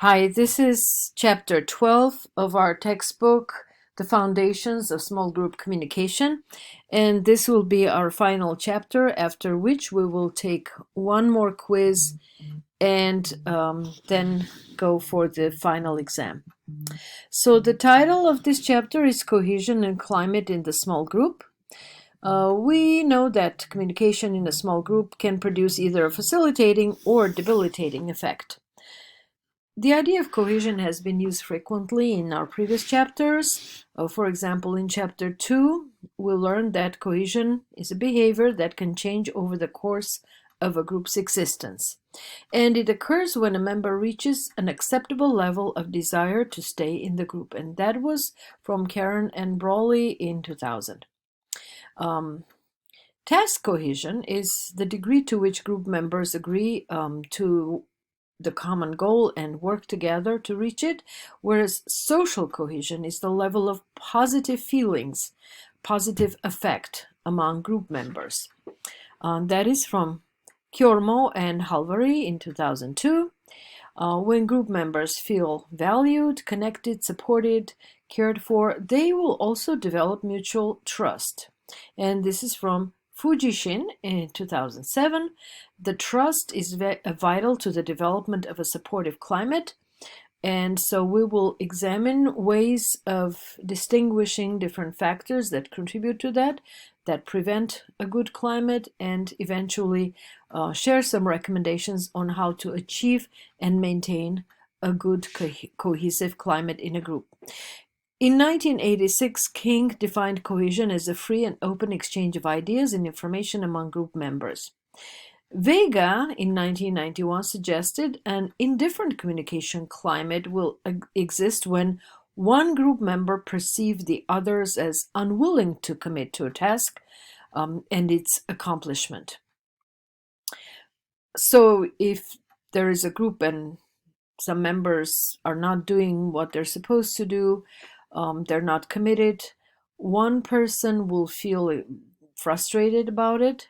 Hi, this is chapter 12 of our textbook, The Foundations of Small Group Communication. And this will be our final chapter, after which we will take one more quiz and then go for the final exam. So, the title of this chapter is Cohesion and Climate in the Small Group. We know that communication in a small group can produce either a facilitating or debilitating effect. The idea of cohesion has been used frequently in our previous chapters. For example, in chapter 2, we learned that cohesion is a behavior that can change over the course of a group's existence. And it occurs when a member reaches an acceptable level of desire to stay in the group. And that was from Karen and Brawley in 2000. Task cohesion is the degree to which group members agree to the common goal and work together to reach it, whereas social cohesion is the level of positive feelings, positive affect among group members. That is from Kyormo and Halvari in 2002. When group members feel valued, connected, supported, cared for, they will also develop mutual trust. And this is from Fujishin in 2007. The trust is vital to the development of a supportive climate. And so we will examine ways of distinguishing different factors that contribute to that prevent a good climate, and eventually share some recommendations on how to achieve and maintain a good cohesive climate in a group. In 1986, King defined cohesion as a free and open exchange of ideas and information among group members. Vega in 1991 suggested an indifferent communication climate will exist when one group member perceives the others as unwilling to commit to a task and its accomplishment. So if there is a group and some members are not doing what they're supposed to do, they're not committed, one person will feel frustrated about it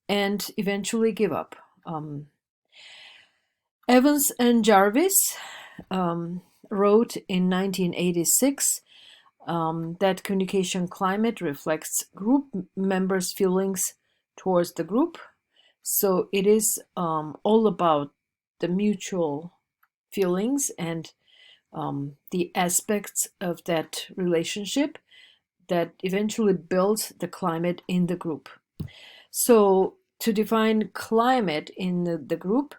and eventually give up. Evans and Jarvis wrote in 1986 that communication climate reflects group members' feelings towards the group. So it is all about the mutual feelings and the aspects of that relationship that eventually builds the climate in the group. So to define climate in the group,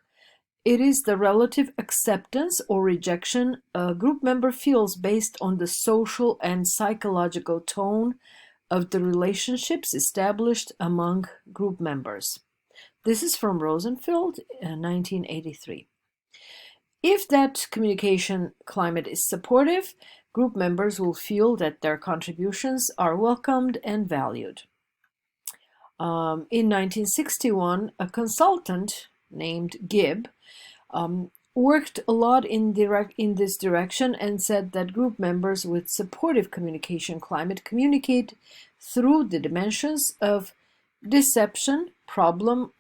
it is the relative acceptance or rejection a group member feels based on the social and psychological tone of the relationships established among group members. This is from Rosenfeld, 1983. If that communication climate is supportive, group members will feel that their contributions are welcomed and valued. In 1961, a consultant named Gibb worked a lot in this direction and said that group members with supportive communication climate communicate through the dimensions of description, problem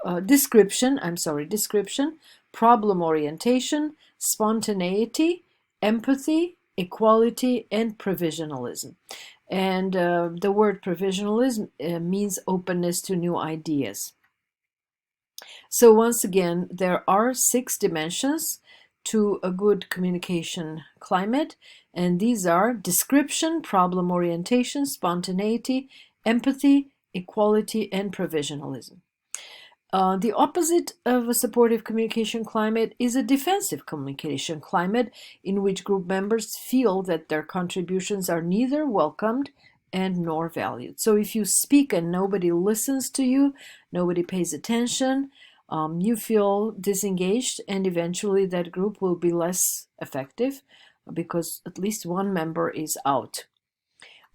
orientation, spontaneity, empathy, equality, and provisionalism. And the word provisionalism means openness to new ideas. So once again, there are 6 dimensions to a good communication climate, and these are description, problem orientation, spontaneity, empathy, equality, and provisionalism. The opposite of a supportive communication climate is a defensive communication climate in which group members feel that their contributions are neither welcomed and nor valued. So if you speak and nobody listens to you, nobody pays attention, you feel disengaged, and eventually that group will be less effective because at least one member is out.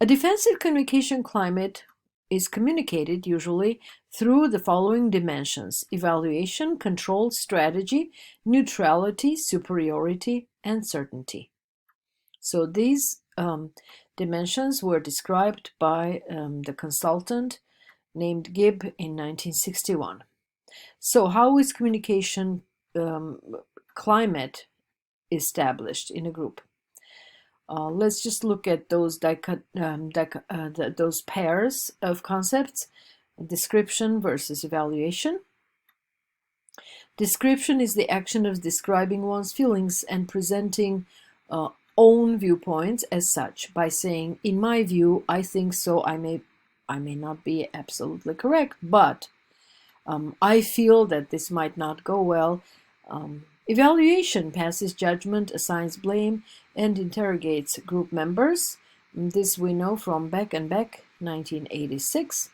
A defensive communication climate is communicated usually through the following dimensions: evaluation, control, strategy, neutrality, superiority, and certainty. So these dimensions were described by the consultant named Gibb in 1961. So how is communication climate established in a group. Let's just look at those those pairs of concepts: description versus evaluation. Description is the action of describing one's feelings and presenting own viewpoints as such by saying, "In my view, I think so. I may not be absolutely correct, but I feel that this might not go well." Evaluation passes judgment, assigns blame, and interrogates group members. This we know from Beck and Beck, 1986.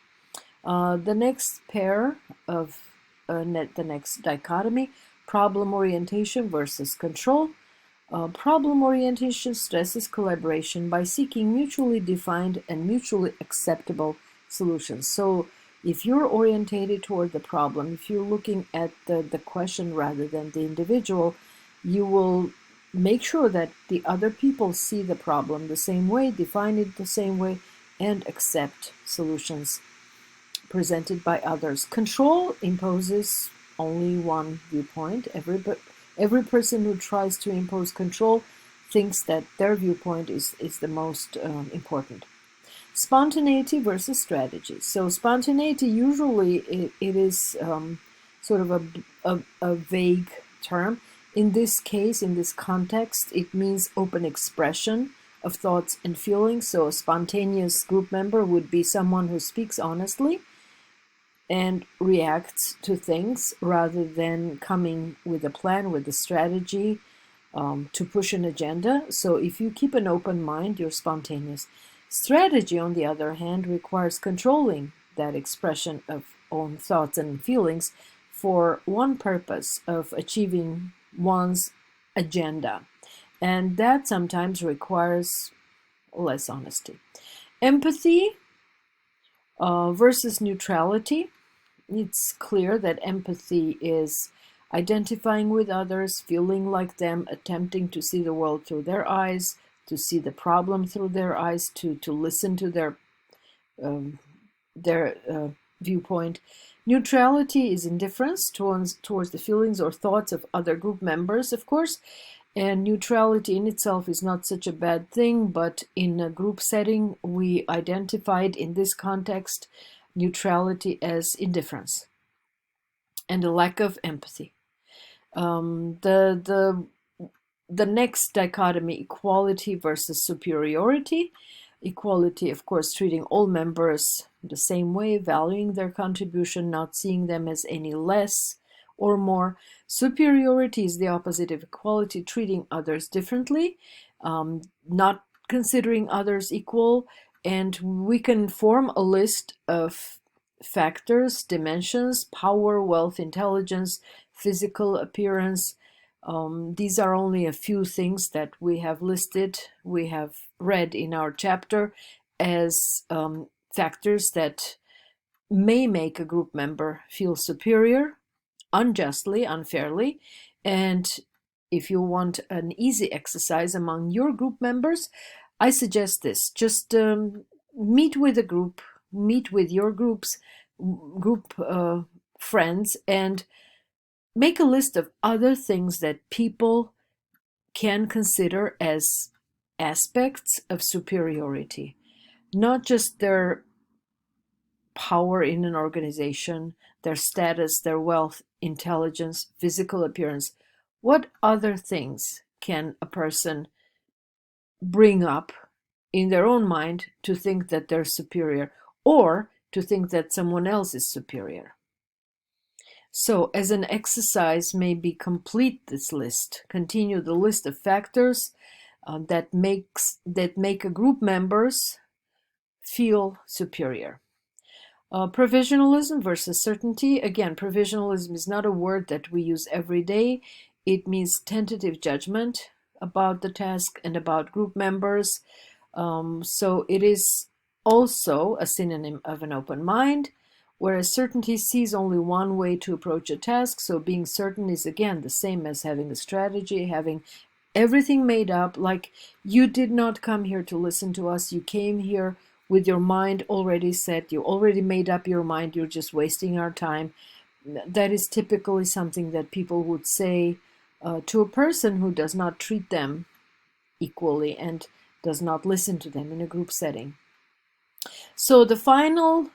The next pair of the next dichotomy: problem orientation versus control. Problem orientation stresses collaboration by seeking mutually defined and mutually acceptable solutions. So if you're orientated toward the problem, if you're looking at the question rather than the individual, you will make sure that the other people see the problem the same way, define it the same way, and accept solutions presented by others. Control imposes only one viewpoint. Every person who tries to impose control thinks that their viewpoint is the most important. Spontaneity versus strategy. So spontaneity, usually it is sort of a vague term. In this case, in this context, it means open expression of thoughts and feelings. So a spontaneous group member would be someone who speaks honestly and reacts to things rather than coming with a plan, with a strategy to push an agenda. So if you keep an open mind, you're spontaneous. Strategy, on the other hand, requires controlling that expression of own thoughts and feelings for one purpose of achieving one's agenda. And that sometimes requires less honesty. Empathy versus neutrality. It's clear that empathy is identifying with others, feeling like them, attempting to see the world through their eyes, to see the problem through their eyes, to listen to their viewpoint. Neutrality is indifference towards the feelings or thoughts of other group members, of course, and neutrality in itself is not such a bad thing, but in a group setting, we identified in this context neutrality as indifference and a lack of empathy. The next dichotomy: equality versus superiority. Equality, of course, treating all members the same way, valuing their contribution, not seeing them as any less or more. Superiority is the opposite of equality, treating others differently, not considering others equal. And we can form a list of factors, dimensions: power, wealth, intelligence, physical appearance. These are only a few things that we have listed, we have read in our chapter as factors that may make a group member feel superior, unjustly, unfairly. And if you want an easy exercise among your group members, I suggest this. Just meet with a group, meet with your group friends, and make a list of other things that people can consider as aspects of superiority, not just their power in an organization, their status, their wealth, intelligence, physical appearance. What other things can a person bring up in their own mind to think that they're superior, or to think that someone else is superior? So, as an exercise, maybe complete this list. Continue the list of factors that make a group members feel superior. Provisionalism versus certainty. Again, provisionalism is not a word that we use every day. It means tentative judgment about the task and about group members. So it is also a synonym of an open mind, whereas certainty sees only one way to approach a task. So being certain is, again, the same as having a strategy, having everything made up. Like, you did not come here to listen to us. You came here with your mind already set. You already made up your mind. You're just wasting our time. That is typically something that people would say to a person who does not treat them equally and does not listen to them in a group setting. So the final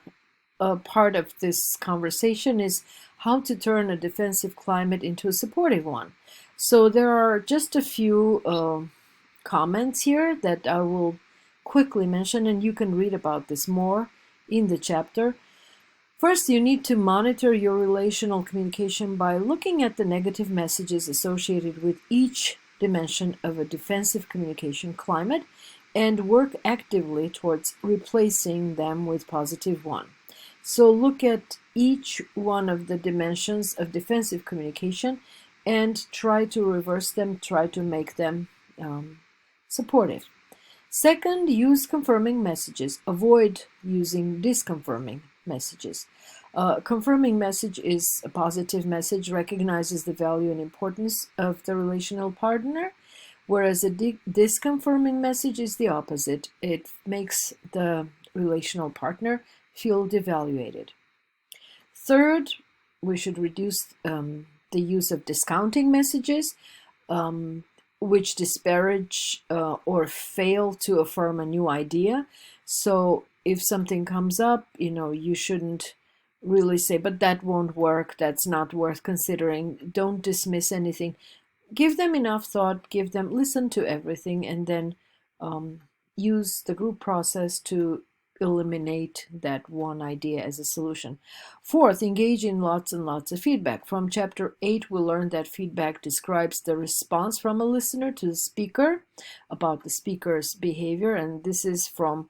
part of this conversation is how to turn a defensive climate into a supportive one. So there are just a few comments here that I will quickly mention, and you can read about this more in the chapter. First, you need to monitor your relational communication by looking at the negative messages associated with each dimension of a defensive communication climate and work actively towards replacing them with positive one. So look at each one of the dimensions of defensive communication and try to reverse them, try to make them supportive. Second, use confirming messages. Avoid using disconfirming messages. Confirming message is a positive message, recognizes the value and importance of the relational partner, whereas a disconfirming message is the opposite. It makes the relational partner feel devaluated. Third, we should reduce the use of discounting messages, which disparage or fail to affirm a new idea. So if something comes up, you shouldn't really say, but that won't work, that's not worth considering. Don't dismiss anything. Give them enough thought, listen to everything, and then use the group process to eliminate that one idea as a solution. Fourth, engage in lots and lots of feedback. From chapter 8, we learned that feedback describes the response from a listener to the speaker about the speaker's behavior, and this is from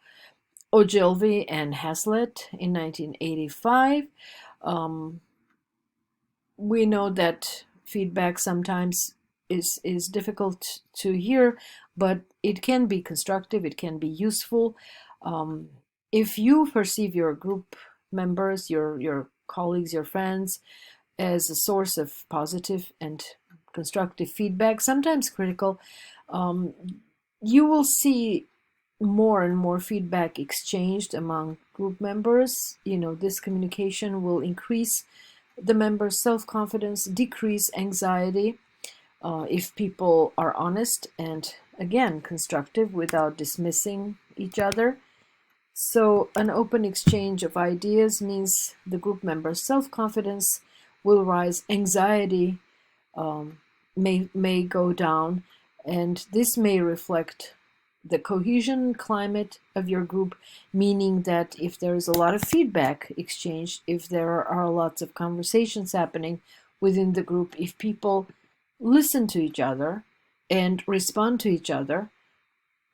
Ogilvy and Hazlitt in 1985. We know that feedback sometimes is difficult to hear, but it can be constructive, it can be useful. If you perceive your group members, your colleagues, your friends, as a source of positive and constructive feedback, sometimes critical, you will see more and more feedback exchanged among group members. This communication will increase the members' self-confidence, decrease anxiety, if people are honest and, again, constructive without dismissing each other. So an open exchange of ideas means the group members' self-confidence will rise, anxiety may go down, and this may reflect the cohesion climate of your group, meaning that if there is a lot of feedback exchanged, if there are lots of conversations happening within the group, if people listen to each other and respond to each other,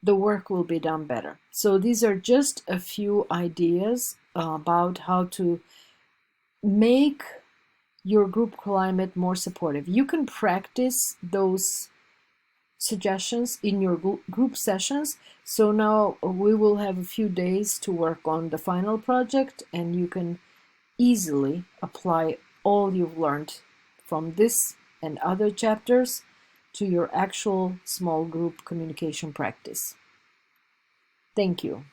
the work will be done better. So these are just a few ideas about how to make your group climate more supportive. You can practice those suggestions in your group sessions. So now we will have a few days to work on the final project, and you can easily apply all you've learned from this and other chapters to your actual small group communication practice. Thank you.